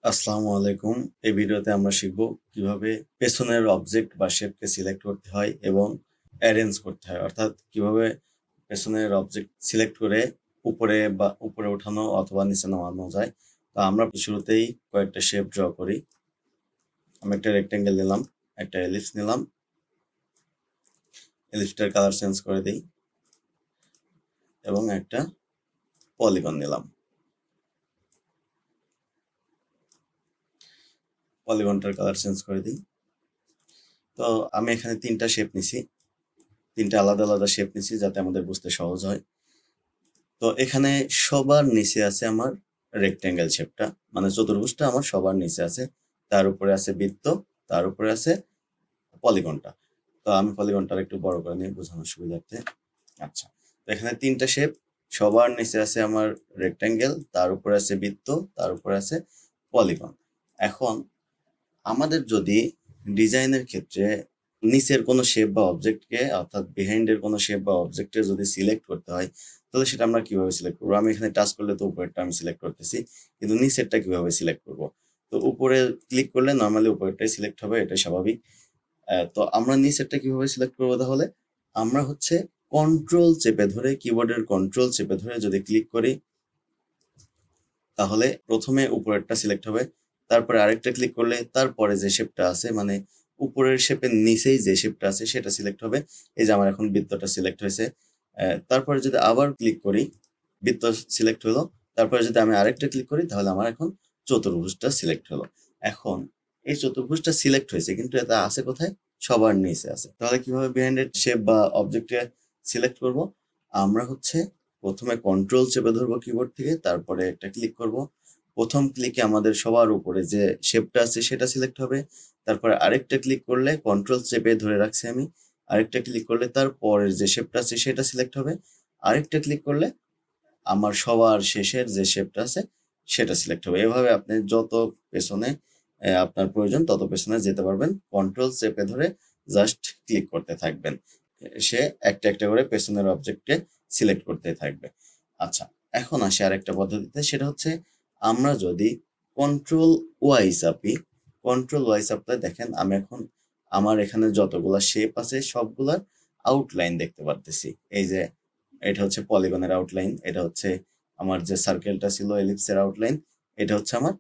আসসালামু আলাইকুম। এই ভিডিওতে আমরা শিখব কিভাবে পেছনের অবজেক্ট বা শেপকে সিলেক্ট করতে হয় এবং অ্যারেঞ্জ করতে হয়। অর্থাৎ কিভাবে পেছনের অবজেক্ট সিলেক্ট করে উপরে ওঠানো অথবা নিচে নামানো যায়। তো আমরা শুরুতেই কয়েকটা শেপ ড্র করি। আমি একটা রেক্টেঙ্গেল নিলাম, একটা এলিপস নিলাম। এলিপসটার কালার চেঞ্জ করে দিই এবং একটা পলিগন নিলাম। পলিগনটার কালার চেঞ্জ করে দিই। তো আমি এখানে 3টা শেপ নিছি। 3টা আলাদা আলাদা শেপ নিছি যাতে আমাদের বুঝতে সহজ হয়। তো এখানে সবার নিচে আছে আমার রেক্টেঙ্গেল শেপটা, মানে চতুর্ভুজটা আমার সবার নিচে আছে। তার উপরে আছে বৃত্ত, তার উপরে আছে পলিগনটা। তো আমি পলিগনটা একটু বড় করে নিয়ে বোঝানোর সুবিধার্থে। আচ্ছা, তো এখানে 3টা শেপ, সবার নিচে আছে আমার রেক্টেঙ্গেল, তার উপরে আছে বৃত্ত, তার উপরে আছে পলিগন। এখন আমাদের যদি ডিজাইনের ক্ষেত্রে নিচের কোনো শেপ বা অবজেক্টকে, অর্থাৎ বিহাইন্ডের কোনো শেপ বা অবজেক্টকে যদি সিলেক্ট করতে হয়, তাহলে সেটা আমরা কিভাবে সিলেক্ট করবো? আমি এখানে টাচ করলে তো উপরেরটা আমি সিলেক্ট করতেছি, কিন্তু নিচেরটা কিভাবে সিলেক্ট করব? তো উপরে ক্লিক করলে নর্মালি উপরেরটাই সিলেক্ট হবে, এটা স্বাভাবিক। তো আমরা নিচেরটা কিভাবে সিলেক্ট করবো তাহলে? আমরা হচ্ছে কন্ট্রোল চেপে ধরে, কিবোর্ডের কন্ট্রোল চেপে ধরে যদি ক্লিক করি, তাহলে প্রথমে উপরেরটা সিলেক্ট হবে, তারপরে আরেকটা ক্লিক করলে তারপরে যে শেপটা আছে, মানে উপরের শেপের নিচেই যে শেপটা আছে সেটা সিলেক্ট হবে। এই যে আমার এখন বৃত্তটা সিলেক্ট হয়েছে। তারপরে যদি আবার ক্লিক করি, বৃত্ত সিলেক্ট হলো। তারপরে যদি আমি আরেকটা ক্লিক করি, তাহলে আমার এখন চতুর্ভুজটা সিলেক্ট হলো। এখন এই চতুর্ভুজটা সিলেক্ট হয়েছে, কিন্তু এটা আছে কোথায়? সবার নিচে আছে। তাহলে কিভাবে বিহাইন্ডেড শেপ বা অবজেক্টে সিলেক্ট করব? আমরা হচ্ছে প্রথমে কন্ট্রোল চেপে ধরবো কিবোর্ড থেকে, তারপরে একটা ক্লিক করব। প্রথম ক্লিকে আমাদের সবার উপরে যে শেপটা আছে সেটা সিলেক্ট হবে। তারপরে আরেকটা ক্লিক করলে, কন্ট্রোল চেপে ধরে রাখছি আমি, আরেকটা ক্লিক করলে তারপরের যে শেপটা আছে সেটা সিলেক্ট হবে। আরেকটা ক্লিক করলে আমার সবার শেষের যে শেপটা আছে সেটা সিলেক্ট হবে। এভাবে আপনি যত পেছনে আপনার প্রয়োজন তত পেছনে যেতে পারবেন। কন্ট্রোল চেপে ধরে জাস্ট ক্লিক করতে থাকবেন। সে একটা একটা করে পেছনের অবজেক্টকে সিলেক্ট করতে থাকবে। আচ্ছা, এখন আসি আরেকটা পদ্ধতিতে, সেটা হচ্ছে আমরা যদি কন্ট্রোল ওয়াই চাপি, কন্ট্রোল ওয়াই চাপলে দেখেন আমি এখন আমার এখানে যতগুলা শেপ আছে সবগুলার আউটলাইন দেখতে পারতেছি। এই যে এটা হচ্ছে পলিগনের আউটলাইন, এটা হচ্ছে আমার যে সার্কেলটা ছিল এলিপসের আউটলাইন, এটা হচ্ছে আমার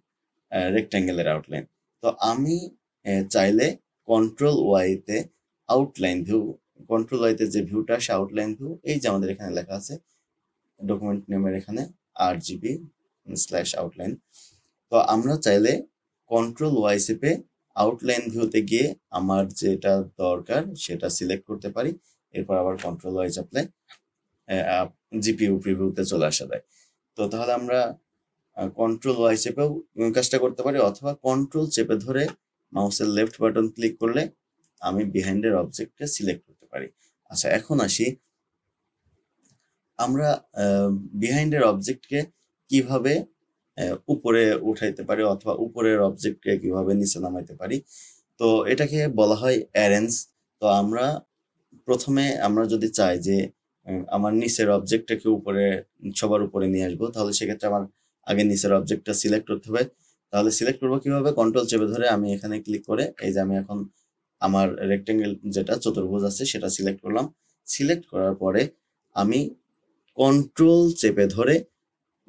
রেক্ট্যাঙ্গেলের আউটলাইন। তো আমি চাইলে কন্ট্রোল ওয়াইতে আউটলাইন ভিউ, কন্ট্রোল ওয়াইতে যে ভিউটা আসে আউটলাইন ভিউ, এই যে আমাদের এখানে লেখা আছে ডকুমেন্ট নেমের এখানে RGB/আউটলাইন। তো আমরা চাইলে কন্ট্রোল ওয়াই চেপে আউটলাইন ভিউতে গিয়ে আমার যেটা দরকার সেটা সিলেক্ট করতে পারি। এরপর আবার কন্ট্রোল ওয়াই চাপলে জিপিইউ প্রিভিউতে চলে আসা যায়। তো তাহলে আমরা কন্ট্রোল ওয়াই চেপেও কাজটা করতে পারি, অথবা কন্ট্রোল চেপে ধরে মাউসের লেফট বাটন ক্লিক করলে আমি বিহাইন্ডের অবজেক্টকে সিলেক্ট করতে পারি। আচ্ছা, এখন আসি আমরা বিহাইন্ডের অবজেক্টকে কিভাবে উপরে উঠাইতে পারি, অথবা উপরের অবজেক্টকে কিভাবে নিচে নামাইতে পারি। তো এটাকে বলা হয় অ্যারেঞ্জ। তো আমরা প্রথমে আমরা যদি চাই যে আমার নিচের অবজেক্টটাকে উপরে, সবার উপরে নিয়ে আসবো, তাহলে সেক্ষেত্রে আমার আগে নিচের অবজেক্টটা সিলেক্ট করতে হবে। তাহলে সিলেক্ট করবো কিভাবে? কন্ট্রোল চেপে ধরে আমি এখানে ক্লিক করে, এই যে আমি এখন আমার রেক্টেঙ্গেল যেটা চতুর্ভুজ আছে সেটা সিলেক্ট করলাম। সিলেক্ট করার পরে আমি কন্ট্রোল চেপে ধরে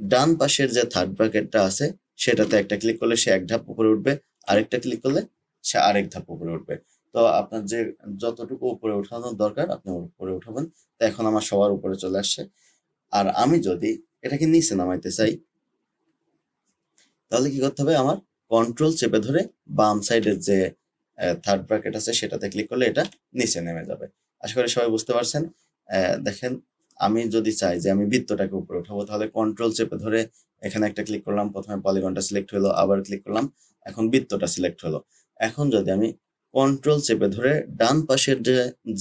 ডান পাশের যে থার্ড ব্র্যাকেটটা আছে সেটাতে একটা ক্লিক করলে সে এক ধাপ উপরে উঠবে, আরেকটা ক্লিক করলে সে আরেক ধাপ উপরে উঠবে। তো আপনার যে যতটুকু উপরে উঠানোর দরকার আপনি উপরে উঠাবেন। তো এখন আমার সবার উপরে চলে আসছে। আর আমি যদি এটাকে নিচে নামাইতে চাই, তাহলে কি করতে হবে? আমার কন্ট্রোল চেপে ধরে বাম সাইডের যে থার্ড ব্র্যাকেট আছে সেটাতে ক্লিক করলে এটা নিচে নেমে যাবে। আশা করি সবাই বুঝতে পারছেন। দেখেন, আমি যদি চাই যে আমি বৃত্তটাকে উপরে উঠাবো, তাহলে কন্ট্রোল চেপে ধরে এখানে একটা ক্লিক করলাম, প্রথমে পলিগনটা সিলেক্ট হলো, আবার ক্লিক করলাম, এখন বৃত্তটা সিলেক্ট হলো। এখন যদি আমি কন্ট্রোল চেপে ধরে ডান পাশের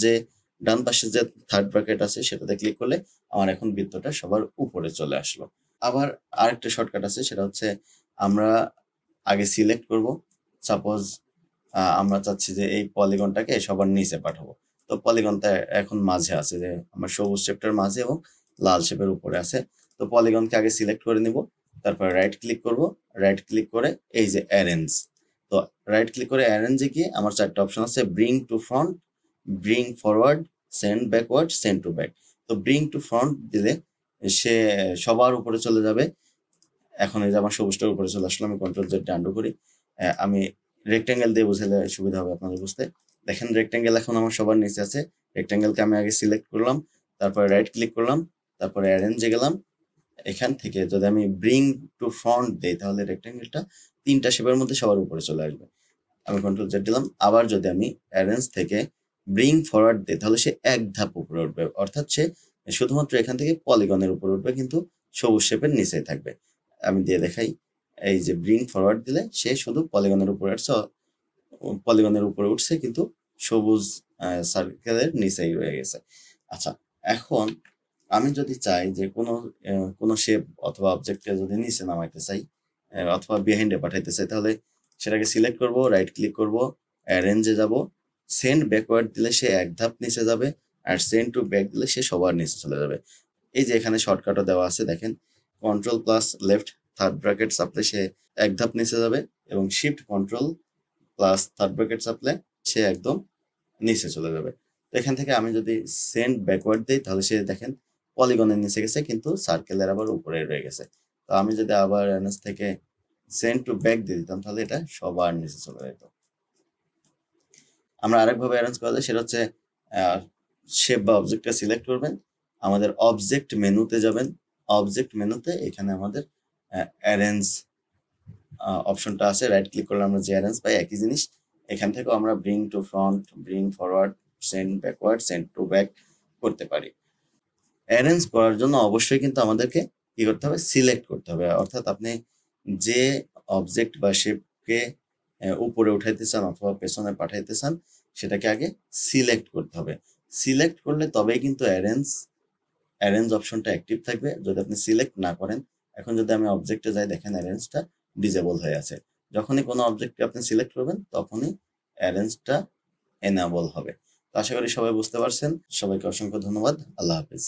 যে ডান পাশের যে থার্ড ব্র্যাকেট আছে সেটাতে ক্লিক করলে আমার এখন বৃত্তটা সবার উপরে চলে আসলো। আবার আরেকটা শর্টকাট আছে, সেটা হচ্ছে আমরা আগে সিলেক্ট করব। সাপোজ আমরা চাচ্ছি যে এই পলিগনটাকে সবার নিচে পাঠাবো। তো পলিগনটা এখন মাঝে আছে, যে আমার সবুজ শেপটার মাঝে এবং লাল শেপের উপরে আছে। তো পলিগনকে আগে সিলেক্ট করে নিব, তারপরে রাইট ক্লিক করব, রাইট ক্লিক করে এই যে অ্যারেঞ্জ। তো রাইট ক্লিক করে অ্যারেঞ্জে গিয়ে আমার 4টা অপশন আছে, bring to front, bring forward, send backward, send to back. তো ব্রিং টু ফ্রন্ট দিলে সে সবার উপরে চলে যাবে। এখন এই যে আমার সবুজটার উপরে চলে আসলো, আমি কন্ট্রোল জেড আন্ডু করি। আমি রেক্ট্যাঙ্গেল দিয়ে বুঝালে সুবিধা হবে আপনাদের বুঝতে। দেখেন রেক্ট্যাঙ্গেল এখন আমার সবার নিচে আছে। রেক্ট্যাঙ্গেলকে আমি আগে সিলেক্ট করলাম, তারপরে রাইট ক্লিক করলাম, তারপরে অ্যারেঞ্জে গেলাম। এখান থেকে যদি আমি ব্রিং টু ফ্রন্ট দেই তাহলে রেক্ট্যাঙ্গেলটা 3টা শেপের মধ্যে সবার উপরে চলে আসবে। আমি কন্ট্রোল জেড দিলাম। আবার যদি আমি অ্যারেঞ্জ থেকে ব্রিং ফরওয়ার্ড দিই তাহলে সে এক ধাপ উপরে উঠবে, অর্থাৎ সে শুধুমাত্র এখান থেকে পলিগনের উপরে উঠবে, কিন্তু সবুজ শেপের নিচেই থাকবে। আমি দিয়ে দেখাই, এই যে ব্রিং ফরওয়ার্ড দিলে সে শুধু পলিগনের উপরে আসছে, পলিগনের উপরে উঠছে, কিন্তু সবুজ সার্কেলের নিচেই রয়ে গেছে। আচ্ছা, এখন আমি যদি চাই যে কোনো শেপ অথবা অবজেক্টকে যদি নিচে নামাইতে চাই অথবা বিহাইন্ডে পাঠাইতে চাই, তাহলে সেটাকে সিলেক্ট করব, রাইট ক্লিক করব, অ্যারেঞ্জে যাব, সেন্ড ব্যাকওয়ার্ড দিলে সে এক ধাপ নিচে যাবে, আর সেন্ড টু ব্যাক দিলে সে সবার নিচে চলে যাবে। এই যে এখানে শর্টকাটও দেওয়া আছে, দেখেন control plus left third bracket চাপলে সে এক ধাপ নিচে যাবে, এবং shift control plus third bracket চাপলে সে একদম নিচে চলে যাবে। তো এখান থেকে আমি যদি সেন্ড ব্যাকওয়ার্ড দিই তাহলে সে দেখেন পলিগনের নিচে গেছে, কিন্তু সার্কেলের আবার উপরে রয়ে গেছে। তো আমি যদি আবার অ্যারেঞ্জ থেকে সেন্ড টু ব্যাক দিয়ে দিতাম তাহলে এটা সবার নিচে চলে যেত। আমরা আরেকভাবে অ্যারেঞ্জ করা যায়, সেটা হচ্ছে শেপ বা অবজেক্টটা সিলেক্ট করবেন, আমাদের অবজেক্ট মেনুতে যাবেন, অবজেক্ট মেনুতে এখানে আমাদের অ্যারেঞ্জ অপশনটা আছে, রাইট ক্লিক করলে আমরা যে অ্যারেঞ্জ পাই একই জিনিস। এখান থেকেও আমরা bring to front, bring forward, send backward, send to back করতে পারি। অ্যারেঞ্জ করার জন্য অবশ্যই কিন্তু আমাদেরকে কি করতে হবে, সিলেক্ট করতে হবে। অর্থাৎ আপনি যে অবজেক্ট বা শেপকে উপরে উঠাইতে চান অথবা পেছনে পাঠাইতে চান সেটাকে আগে সিলেক্ট করতে হবে। সিলেক্ট করলে তবেই কিন্তু অ্যারেঞ্জ অপশনটা অ্যাক্টিভ থাকবে। যদি আপনি সিলেক্ট না করেন, এখন যদি আমি অবজেক্টে যাই দেখেন অ্যারেঞ্জটা ডিজেবল হয়ে আছে। যখনই কোনো অবজেক্টকে আপনি সিলেক্ট করবেন তখনই অ্যারেঞ্জটা এনাবল হবে। তো আশা করি সবাই বুঝতে পারছেন। সবাইকে অসংখ্য ধন্যবাদ। আল্লাহ হাফিজ।